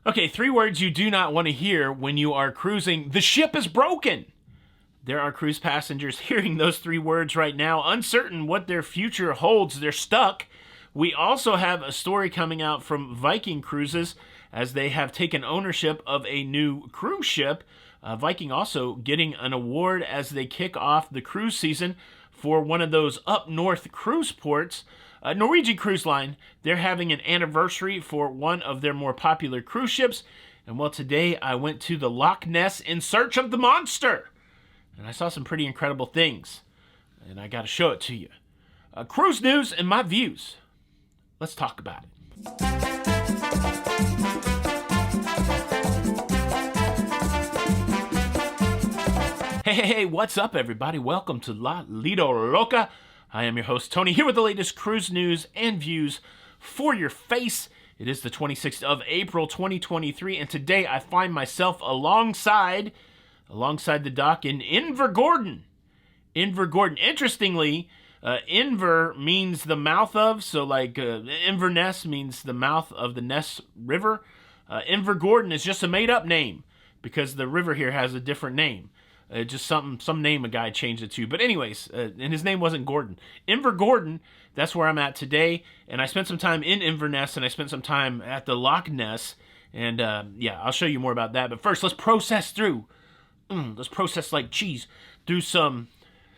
Okay, 3 words you do not want to hear when you are cruising. The ship is broken. There are cruise passengers hearing those 3 words right now, uncertain what their future holds. They're stuck. We also have a story coming out from Viking Cruises as they have taken ownership of a new cruise ship. Viking also getting an award as they kick off the cruise season for one of those up north cruise ports. Norwegian Cruise Line, they're having an anniversary for one of their more popular cruise ships. And well, today I went to the Loch Ness in search of the monster. And I saw some pretty incredible things. And I got to show it to you. Cruise news and my views. Let's talk about it. Hey, what's up, everybody? Welcome to La Lido Loca. I am your host, Tony, here with the latest cruise news and views for your face. It is the 26th of April, 2023, and today I find myself alongside the dock in Invergordon. Invergordon. Interestingly, Inver means the mouth of, so like Inverness means the mouth of the Ness River. Invergordon is just a made-up name because the river here has a different name. Just some name a guy changed it to. But anyways, and his name wasn't Gordon. Invergordon, that's where I'm at today. And I spent some time in Inverness, and I spent some time at the Loch Ness. And yeah, I'll show you more about that. But first, let's process through. Let's process like cheese through some...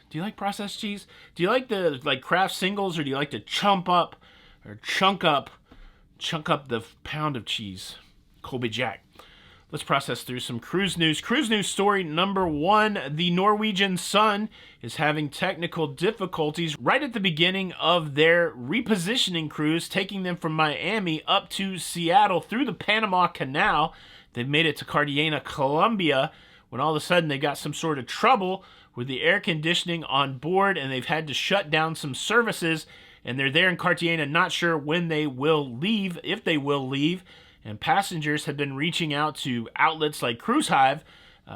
Do you like processed cheese? Do you like the Kraft singles, or do you like to chunk up the pound of cheese? Colby Jack. Let's process through some cruise news. Cruise news story number 1, the Norwegian Sun is having technical difficulties right at the beginning of their repositioning cruise, taking them from Miami up to Seattle through the Panama Canal. They've made it to Cartagena, Colombia, when all of a sudden they got some sort of trouble with the air conditioning on board, and they've had to shut down some services, and they're there in Cartagena, not sure when they will leave, if they will leave. And passengers have been reaching out to outlets like Cruise Hive,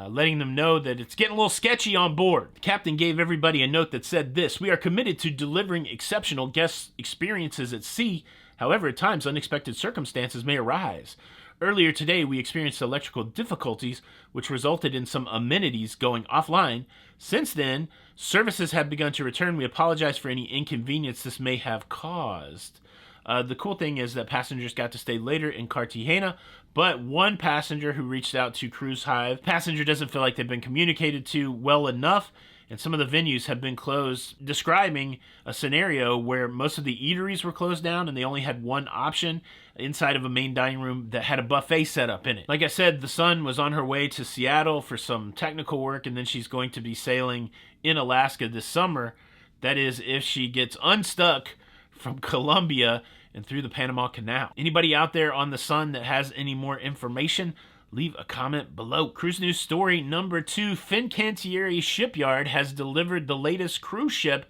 letting them know that it's getting a little sketchy on board. The captain gave everybody a note that said this: "We are committed to delivering exceptional guest experiences at sea. However, at times, unexpected circumstances may arise. Earlier today, we experienced electrical difficulties, which resulted in some amenities going offline. Since then, services have begun to return. We apologize for any inconvenience this may have caused." The cool thing is that passengers got to stay later in Cartagena, but one passenger who reached out to Cruise Hive, passenger doesn't feel like they've been communicated to well enough, and some of the venues have been closed, describing a scenario where most of the eateries were closed down and they only had one option inside of a main dining room that had a buffet set up in it. Like I said, the Sun was on her way to Seattle for some technical work, and then she's going to be sailing in Alaska this summer. That is, if she gets unstuck from Colombia and through the Panama Canal. Anybody out there on the Sun that has any more information, leave a comment below. Cruise news story number 2, Fincantieri Shipyard has delivered the latest cruise ship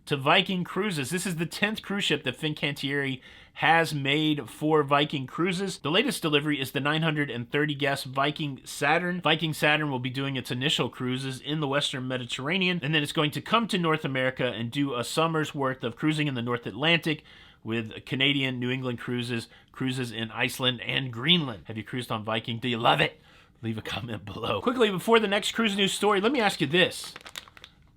to Viking Cruises. This is the 10th cruise ship that Fincantieri has made for Viking Cruises. The latest delivery is the 930 guest Viking Saturn. Viking Saturn will be doing its initial cruises in the Western Mediterranean, and then it's going to come to North America and do a summer's worth of cruising in the North Atlantic with Canadian New England cruises in Iceland and Greenland. Have you cruised on Viking? Do you love it? Leave a comment below. Quickly, before the next cruise news story, let me ask you this.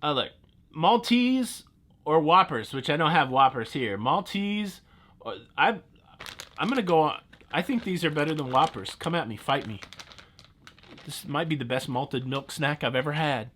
Look, Maltese or Whoppers, which I don't have Whoppers here. Maltese, I'm going to go on. I think these are better than Whoppers. Come at me, fight me. This might be the best malted milk snack I've ever had.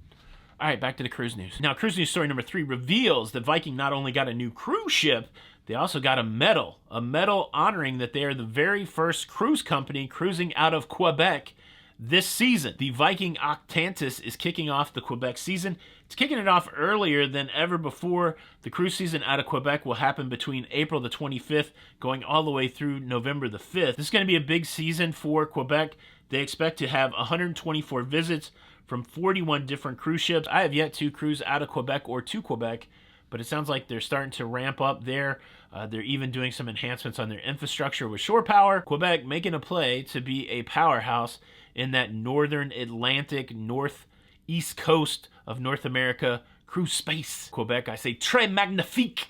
All right, back to the cruise news. Now, cruise news story number 3 reveals that Viking not only got a new cruise ship, they also got a medal honoring that they are the very first cruise company cruising out of Quebec this season. The Viking Octantis is kicking off the Quebec season. It's kicking it off earlier than ever before. The cruise season out of Quebec will happen between April the 25th going all the way through November the 5th. This is going to be a big season for Quebec. They expect to have 124 visits from 41 different cruise ships. I have yet to cruise out of Quebec or to Quebec, but it sounds like they're starting to ramp up there. They're even doing some enhancements on their infrastructure with shore power. Quebec making a play to be a powerhouse in that northern Atlantic, northeast coast of North America cruise space. Quebec, I say très magnifique,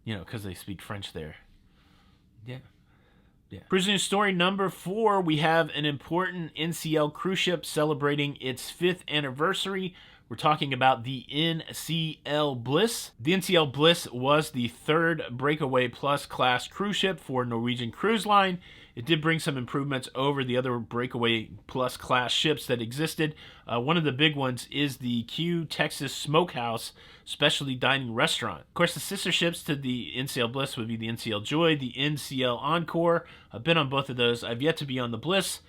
you know, because they speak French there. Yeah. Yeah. Cruise news story number 4, we have an important NCL cruise ship celebrating its 5th anniversary. We're talking about the NCL Bliss. The NCL Bliss was the 3rd Breakaway Plus class cruise ship for Norwegian Cruise Line. It did bring some improvements over the other Breakaway Plus class ships that existed. One of the big ones is the Q Texas Smokehouse Specialty Dining Restaurant. Of course, the sister ships to the NCL Bliss would be the NCL Joy, the NCL Encore. I've been on both of those. I've yet to be on the Bliss.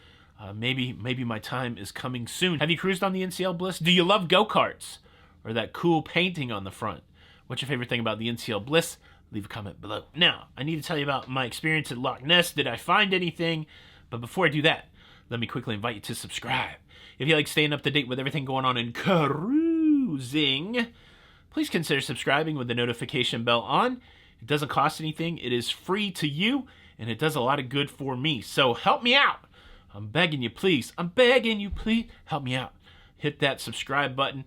Maybe my time is coming soon. Have you cruised on the NCL Bliss? Do you love go-karts or that cool painting on the front? What's your favorite thing about the NCL Bliss? Leave a comment below. Now, I need to tell you about my experience at Loch Ness. Did I find anything? But before I do that, let me quickly invite you to subscribe. If you like staying up to date with everything going on in cruising, please consider subscribing with the notification bell on. It doesn't cost anything. It is free to you, and it does a lot of good for me. So help me out. I'm begging you, please. I'm begging you, please. Help me out. Hit that subscribe button.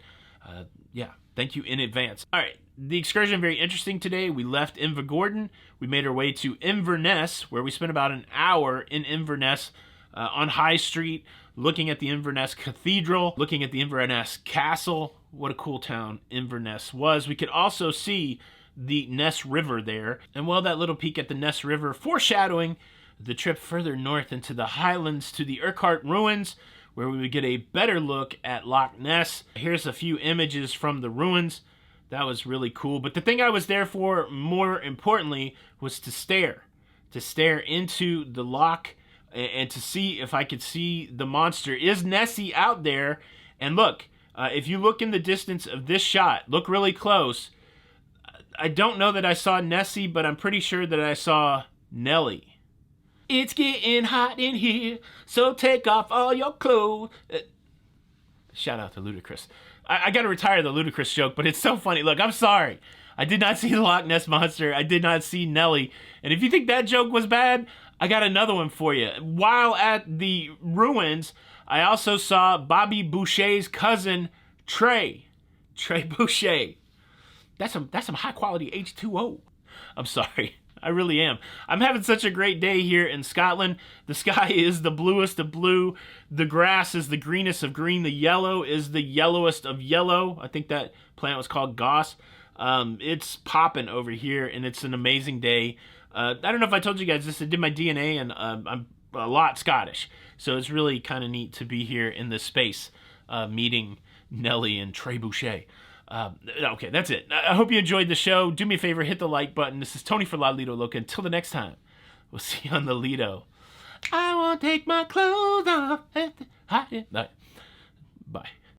Yeah, thank you in advance. All right. The excursion, very interesting today. We left Invergordon. We made our way to Inverness, where we spent about an hour in Inverness on High Street, looking at the Inverness Cathedral, looking at the Inverness Castle. What a cool town Inverness was. We could also see the Ness River there. And well, that little peek at the Ness River, foreshadowing the trip further north into the Highlands to the Urquhart ruins, where we would get a better look at Loch Ness. Here's a few images from the ruins. That was really cool. But the thing I was there for, more importantly, was to stare into the loch and to see if I could see the monster. Is Nessie out there? And look, if you look in the distance of this shot, look really close. I don't know that I saw Nessie, but I'm pretty sure that I saw Nellie. It's getting hot in here, so take off all your clothes. Shout out to Ludacris. I got to retire the Ludacris joke, but it's so funny. Look, I'm sorry. I did not see the Loch Ness Monster. I did not see Nellie. And if you think that joke was bad, I got another one for you. While at the ruins, I also saw Bobby Boucher's cousin, Trey Boucher. That's some high quality H2O. I'm sorry. I really am. I'm having such a great day here in Scotland. The sky is the bluest of blue. The grass is the greenest of green. The yellow is the yellowest of yellow. I think that plant was called goss. It's popping over here, and it's an amazing day. I don't know if I told you guys this. I did my DNA, and I'm a lot Scottish. So it's really kind of neat to be here in this space, meeting Nellie and Trey Boucher. Okay, that's it. I hope you enjoyed the show. Do me a favor, hit the like button. This is Tony for La Lido Loca. Until the next time, we'll see you on the Lido. I won't take my clothes off. Bye.